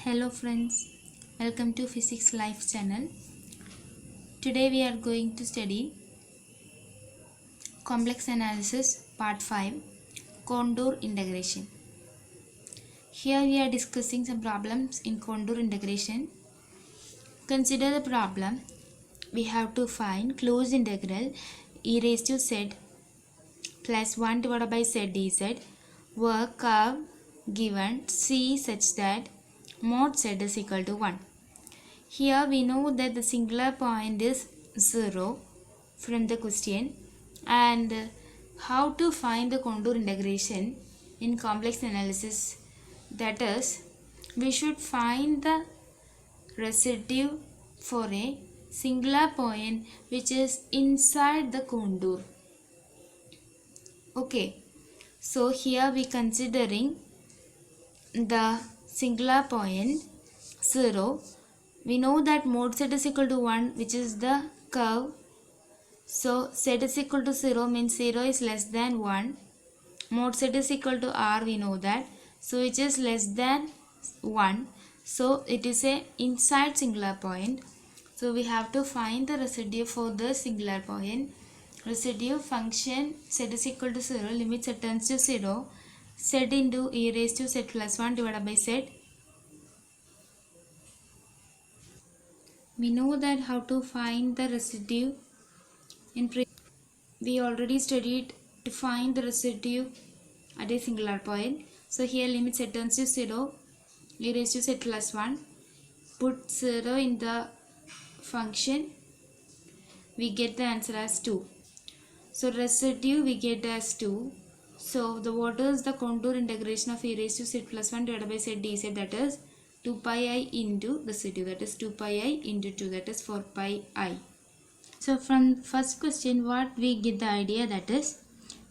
Hello friends, welcome to Physics Life channel. Today we are going to study complex analysis part 5 contour integration. Here we are discussing some problems in contour integration. Consider the problem. We have to find closed integral e raised to z plus 1 divided by z dz where curve given c such that mod z is equal to 1. Here we know that the singular point is 0 from the question, and how to find the contour integration in complex analysis, that is we should find the residue for a singular point which is inside the contour. Okay, so here we considering the singular point 0. We know that mod z is equal to 1, which is the curve. So z is equal to 0 means 0 is less than 1. Mod z is equal to r, we know that. So it is less than 1. So it is a inside singular point. So we have to find the residue for the singular point. Residue function z is equal to 0, limit z tends to 0, z into e raised to z plus 1 divided by z. We know that how to find the residue in we already studied to find the residue at a singular point. So here limit z tends to 0, e raised to z plus 1. Put 0 in the function, we get the answer as 2. So residue we get as 2. So the what is the contour integration of e raised to z plus 1 divided by z dz, that is 2 pi I into residue, that is 2 pi I into 2, that is 4 pi I. So from first question what we get the idea, that is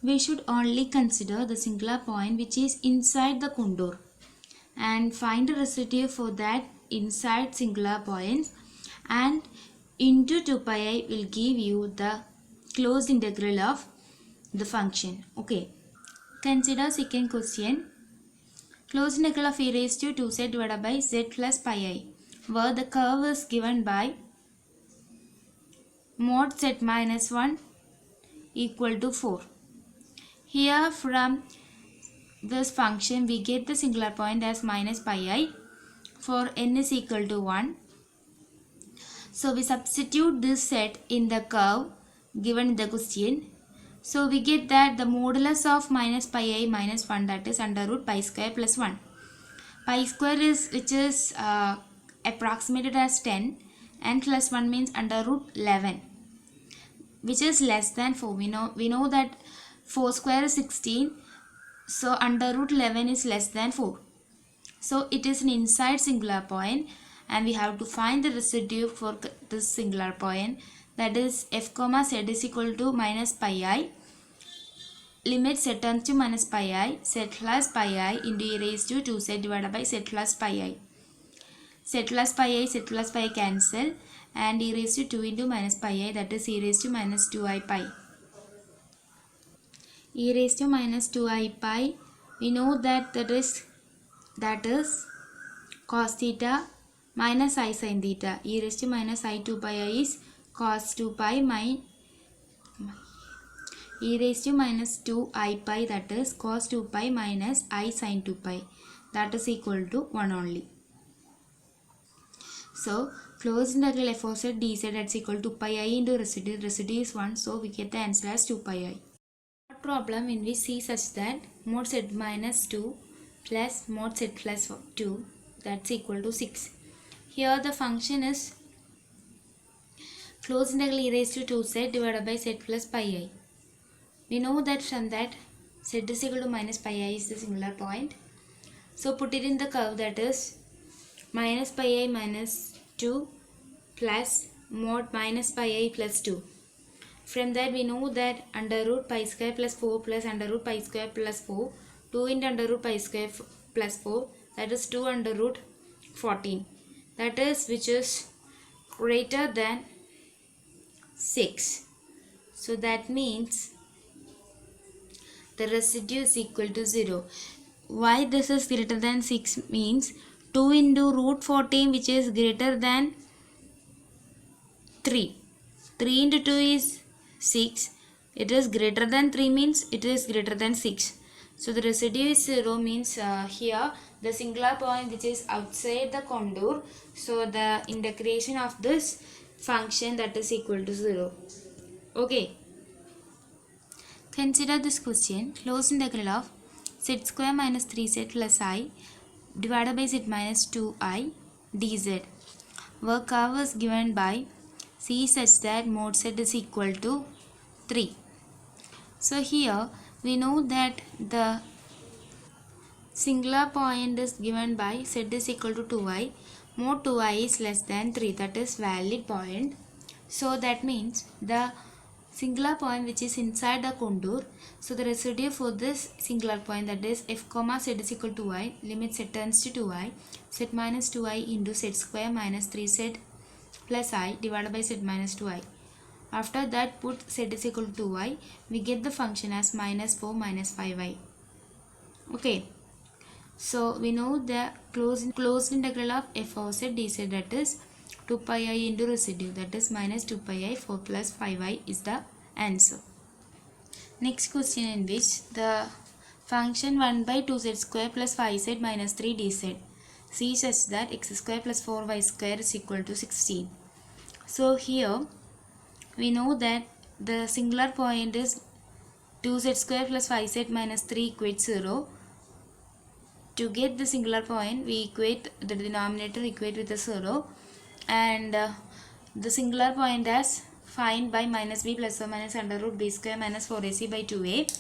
we should only consider the singular point which is inside the contour and find a residue for that inside singular point, and into 2 pi I will give you the closed integral of the function. Okay, consider second question. Closed integral of e raised to 2z divided by z plus pi I, where the curve is given by mod z minus 1 equal to 4. Here from this function we get the singular point as minus pi I for n is equal to 1. So we substitute this set in the curve given in the question. So we get that the modulus of minus pi I minus 1, that is under root pi square plus 1. Pi square is which is approximated as 10 and plus 1 means under root 11, which is less than 4. We know that 4 square is 16, so under root 11 is less than 4. So it is an inside singular point and we have to find the residue for this singular point, that is f comma z is equal to minus pi I, limit z tends to minus pi I, z plus pi I into e raised to 2z divided by z plus pi I. Z plus pi I cancel and e raised to 2 into minus pi I, that is e raised to minus 2i pi. E raised to minus 2i pi, we know that that is cos theta minus I sin theta. E raised to minus I 2 pi I is cos 2 pi minus e raised to minus 2i pi, that is cos 2 pi minus I sin 2 pi, that is equal to 1 only. So closed integral f of z dz, that's equal to pi I into residue. Residue is 1, so we get the answer as 2 pi I. Problem when we see such that mod z minus 2 plus mod z plus 2, that's equal to 6. Here the function is closed integral e raised to 2z divided by z plus pi I. We know that from that z is equal to minus pi I is the singular point. So put it in the curve, that is minus pi I minus 2 plus mod minus pi I plus 2. From that we know that under root pi square plus 4 plus under root pi square plus 4, 2 into under root pi square plus 4, that is 2 under root 14, that is which is greater than 6. So that means the residue is equal to 0. Why this is greater than 6 means 2 into root 14 which is greater than 3. 3 into 2 is 6. It is greater than 3 means it is greater than 6. So the residue is 0 means here the singular point which is outside the contour. So the integration of this function that is equal to 0. Okay. Consider this question. Closed integral of z square minus 3z plus I divided by z minus 2I dz. Where curve is given by C such that mod z is equal to 3. So here we know that the singular point is given by z is equal to 2i. Mod 2i is less than 3, that is valid point. So that means the singular point which is inside the contour. So the residue for this singular point, that is f comma z is equal to I, limit z turns to 2i, z minus 2i into z square minus 3z plus I divided by z minus 2i. After that put z is equal to 2i, we get the function as minus 4 minus 5i. Okay. So we know the closed integral of f of z dz, that is 2 pi I into residue, that is minus 2 pi I 4 plus 5i is the answer. Next question, in which the function 1 by 2z square plus 5z minus 3 dz c such that x square plus 4y square is equal to 16. So here we know that the singular point is 2z square plus 5z minus 3 equates 0. To get the singular point, we equate the denominator with the 0, and the singular point as find by minus b plus or minus under root b square minus 4ac by 2a,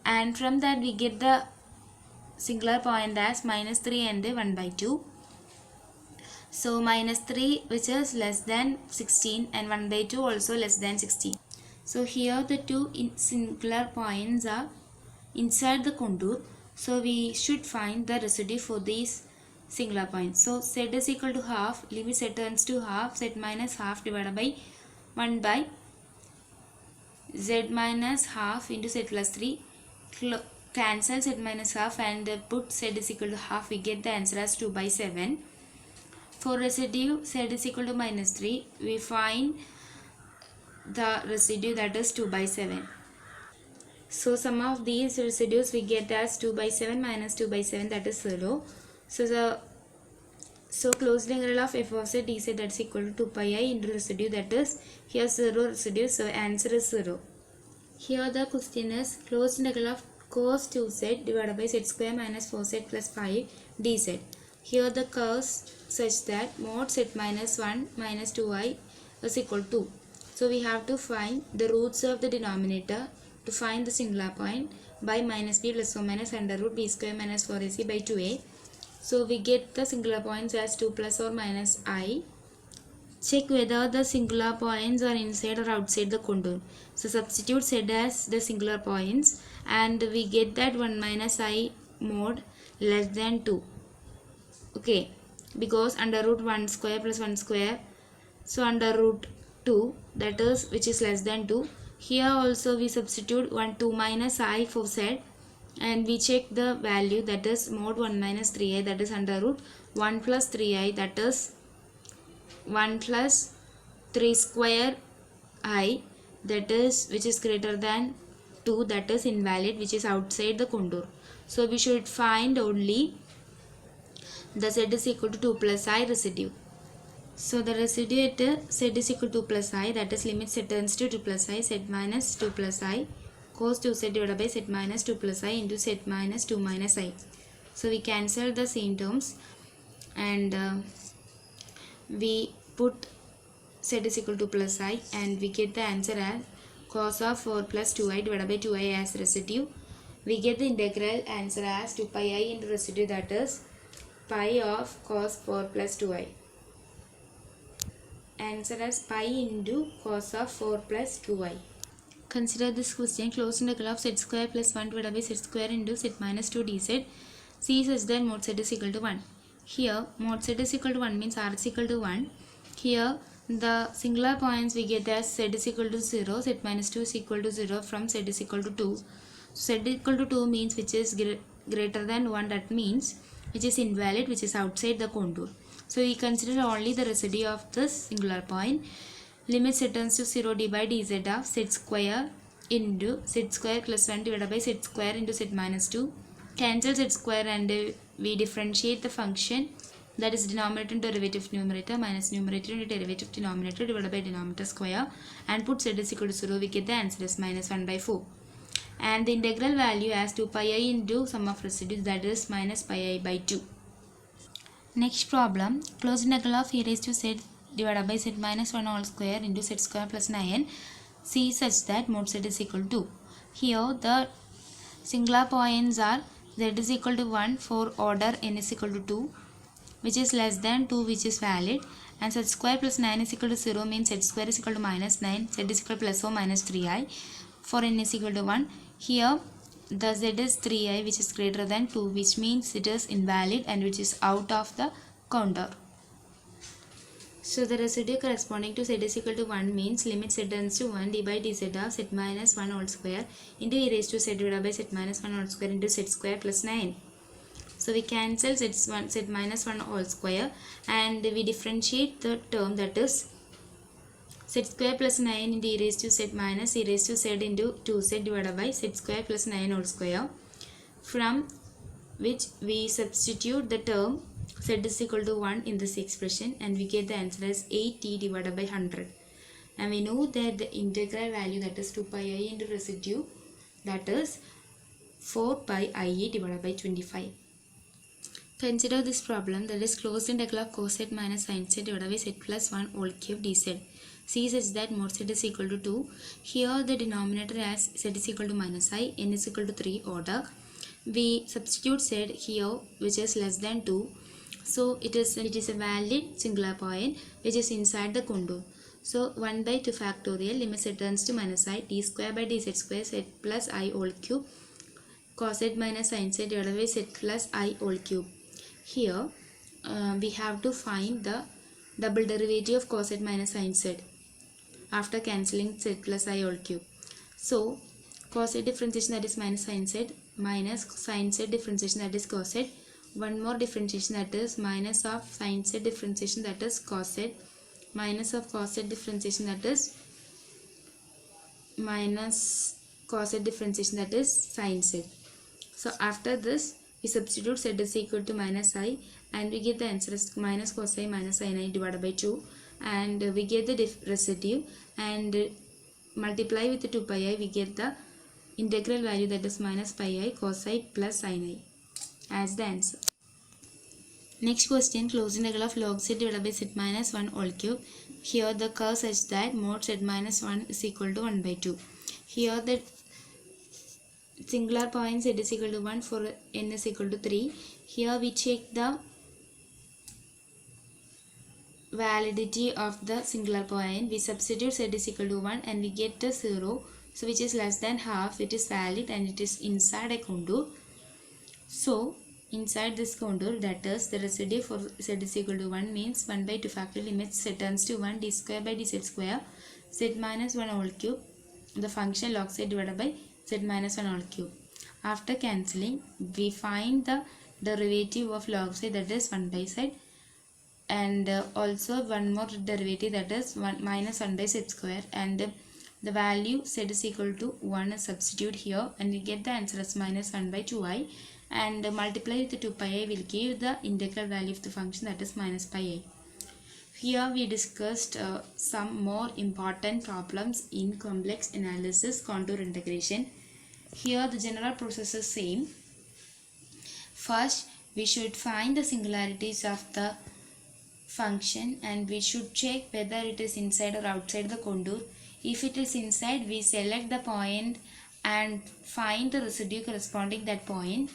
and from that we get the singular point as minus 3 and 1 by 2. So minus 3 which is less than 16 and 1 by 2 also less than 16. So here the two singular points are inside the contour. So we should find the residue for these singular points. So z is equal to half, limit z turns to half, z minus half divided by 1 by z minus half into z plus 3. Cancel z minus half and put z is equal to half, we get the answer as 2 by 7. For residue z is equal to minus 3, we find the residue, that is 2 by 7. So sum of these residues we get as 2 by 7 minus 2 by 7, that is 0. So closed integral of f of z dz, that is equal to 2 pi I into residue, that is here 0 residue, so answer is 0. Here the question is closed integral of cos 2z divided by z square minus 4z plus 5 dz. Here the curves such that mod z minus 1 minus 2i is equal to. So we have to find the roots of the denominator to find the singular point by minus b plus or minus under root b square minus 4ac by 2a. So we get the singular points as 2 plus or minus I. Check whether the singular points are inside or outside the contour. So substitute z as the singular points and we get that 1 minus I mod less than 2. Okay, because under root 1 square plus 1 square, so under root 2, that is which is less than 2. Here also we substitute 2 minus I for z and we check the value, that is mod 1 minus 3i, that is under root 1 plus 3i, that is 1 plus 3 square I, that is which is greater than 2, that is invalid, which is outside the contour. So we should find only the z is equal to 2 plus I residue. So the residue at z is equal to 2 plus I, that is limit z turns to 2 plus I, z minus 2 plus I cos 2z divided by z minus 2 plus I into z minus 2 minus I. So we cancel the same terms and we put z is equal to plus I and we get the answer as cos of 4 plus 2i divided by 2i as residue. We get the integral answer as 2 pi I into residue, that is pi of cos 4 plus 2i. Answer as pi into cos of 4 plus 2i. Consider this question. Closed integral of z square plus 1 divided by z square into z minus 2 dz. C such that mod z is equal to 1. Here mod z is equal to 1 means r is equal to 1. Here the singular points we get as z is equal to 0, z minus 2 is equal to 0 from z is equal to 2. Z equal to 2 means which is greater than 1, that means which is invalid, which is outside the contour. So we consider only the residue of this singular point. Limit z tends to 0 d by dz of z square into z square plus 1 divided by z square into z minus 2. Cancel z square and we differentiate the function, that is denominator into derivative numerator minus numerator into derivative denominator divided by denominator square, and put z is equal to 0. We get the answer as minus 1 by 4. And the integral value as 2 pi I into sum of residues, that is minus pi I by 2. Next problem, closed integral of e raised to z divided by z minus 1 whole square into z square plus 9 c such that mod z is equal to. Here the singular points are z is equal to 1 for order n is equal to 2, which is less than 2, which is valid, and z square plus 9 is equal to 0 means z square is equal to minus 9, z is equal to plus or minus 3i for n is equal to 1. Here the z is 3i, which is greater than 2, which means it is invalid and which is out of the counter. So the residue corresponding to z is equal to 1 means limit z tends to 1 d by dz of z minus 1 whole square into e raised to z divided by z minus 1 whole square into z square plus 9. So we cancel z minus 1 whole square and we differentiate the term, that is z square plus 9 into e raised to z minus e raised to z into 2z divided by z square plus 9 whole square, from which we substitute the term z is equal to 1 in this expression and we get the answer as 8t divided by 100. And we know that the integral value, that is 2 pi I into residue, that is 4 pi I divided by 25. Consider this problem, that is closed integral of cos z minus sin z divided by z plus 1 whole cube dz. C such that mod z is equal to 2. Here the denominator as z is equal to minus I, n is equal to 3 order. We substitute z here, which is less than 2. So it is a valid singular point which is inside the contour. So 1 by 2 factorial, limit z turns to minus I, d square by dz square z plus I whole cube cos z minus sin z divided by z plus I whole cube. Here we have to find the double derivative of cos z minus sin z after cancelling z plus I whole cube. So cos z differentiation, that is minus sin z, minus sin z differentiation, that is cos z. One more differentiation, that is minus of sin z differentiation, that is cos z, minus of cos z differentiation, that is minus cos z differentiation, that is sin z. So after this we substitute z is equal to minus I and we get the answer as minus cos I minus sin I divided by 2, and we get the residue and multiply with the 2 pi I, we get the integral value, that is minus pi I cos I plus sin I as the answer. Next question, closed integral of log z divided by z minus 1 whole cube. Here the curve such that mod z minus 1 is equal to 1 by 2. Here the singular point z is equal to 1 for n is equal to 3. Here we check the validity of the singular point. We substitute z is equal to 1 and we get the 0. So which is less than half, it is valid and it is inside a contour. So inside this contour, that is the residue for z is equal to 1 means 1 by 2 factorial, limits z turns to 1 d square by dz square z minus 1 whole cube, the function log z divided by z minus 1 whole cube. After cancelling, we find the derivative of log z, that is 1 by z, and also one more derivative, that is 1 minus 1 by z square, and the value z is equal to 1 is substitute here and we get the answer as minus 1 by 2i, and multiply with the 2 pi I will give the integral value of the function, that is minus pi I. Here we discussed some more important problems in complex analysis contour integration. Here the general process is same. First we should find the singularities of the function and we should check whether it is inside or outside the contour. If it is inside, we select the point and find the residue corresponding that point.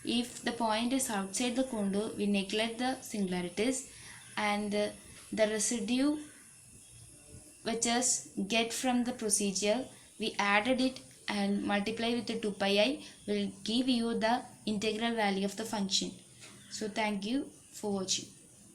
If the point is outside the contour, we neglect the singularities and the residue which is get from the procedure, we added it and multiply with the 2 pi I will give you the integral value of the function. So thank you for watching.